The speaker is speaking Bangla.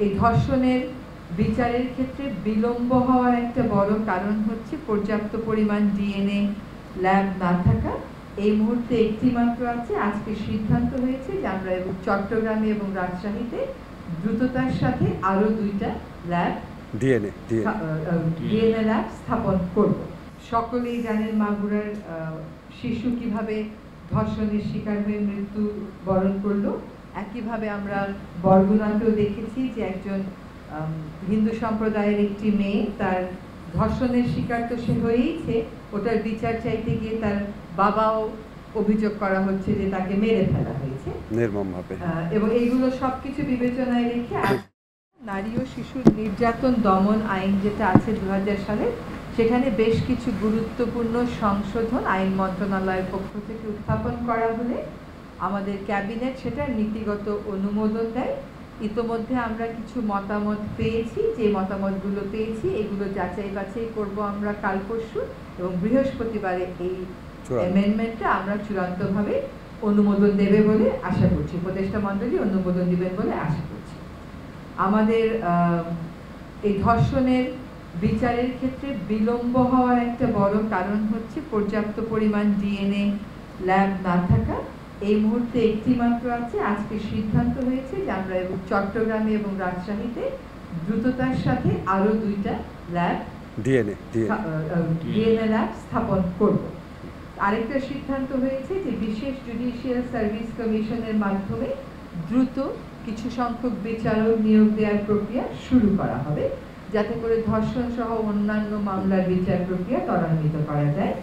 এই ধর্ষণের বিচারের ক্ষেত্রে বিলম্ব হওয়ার একটা বড় কারণ হচ্ছে পর্যাপ্ত পরিমাণ ডিএনএ ল্যাব না থাকা। এই মুহূর্তে একটি মাত্র আছে। আজকে সিদ্ধান্ত হয়েছে যে আমরা চট্টগ্রামে এবং রাজশাহীতে দ্রুততার সাথে আরো 2টা ল্যাব ডিএনএ ল্যাব স্থাপন করব। সকলেই জানেন মাগুরার শিশু কিভাবে ধর্ষণের শিকার হয়ে মৃত্যু বরণ করলো। একইভাবে আমরা বরগুনাতেও দেখেছি যে একজন হিন্দু সম্প্রদায়ের একটি মেয়ে তার ধর্ষণের শিকার তো সে হয়েইছে, ওটার বিচার চাইতে গিয়ে তার বাবাও অভিযোগ করা হচ্ছে যে তাকে মেরে ফেলা হয়েছে নির্মমভাবে। এবং এইগুলো সবকিছু বিবেচনায় রেখে নারী ও শিশু নির্যাতন দমন আইন যেটা আছে 2000 সালে, সেখানে বেশ কিছু গুরুত্বপূর্ণ সংশোধন আইন মন্ত্রণালয়ের পক্ষ থেকে উত্থাপন করা হলে আমাদের ক্যাবিনেট সেটার নীতিগত অনুমোদন দেয়। ইতোমধ্যে আমরা কিছু মতামত পেয়েছি, যে মতামতগুলো পেয়েছি এগুলো যাচাই বাছাই করব আমরা কাল পরশু, এবং বৃহস্পতিবারে এই অ্যামেন্ডমেন্টটা আমরা চূড়ান্তভাবে অনুমোদন দেবে বলে আশা করছি, উপদেষ্টা মণ্ডলী অনুমোদন দিবেন বলে আশা করছি। আমাদের এই ধর্ষণের বিচারের ক্ষেত্রে বিলম্ব হওয়ার একটা বড় কারণ হচ্ছে পর্যাপ্ত পরিমাণ ডিএনএ ল্যাব না থাকা। এই মুহূর্তে একটি মাত্র আছে। আজকে সিদ্ধান্ত হয়েছে যে আমরা চট্টগ্রামে এবং রাজশাহীতে দ্রুততার সাথে আরো 2টা ল্যাব ডিএনএ ল্যাব স্থাপন করব। আরেকটা সিদ্ধান্ত হয়েছে যে বিশেষ জুডিশিয়াল সার্ভিস কমিশনের মাধ্যমে দ্রুত কিছু সংখ্যক বিচারক নিয়োগ দেওয়ার প্রক্রিয়া শুরু করা হবে, যাতে করে ধর্ষণ সহ অন্যান্য মামলার বিচার প্রক্রিয়া ত্বরান্বিত করা যায়।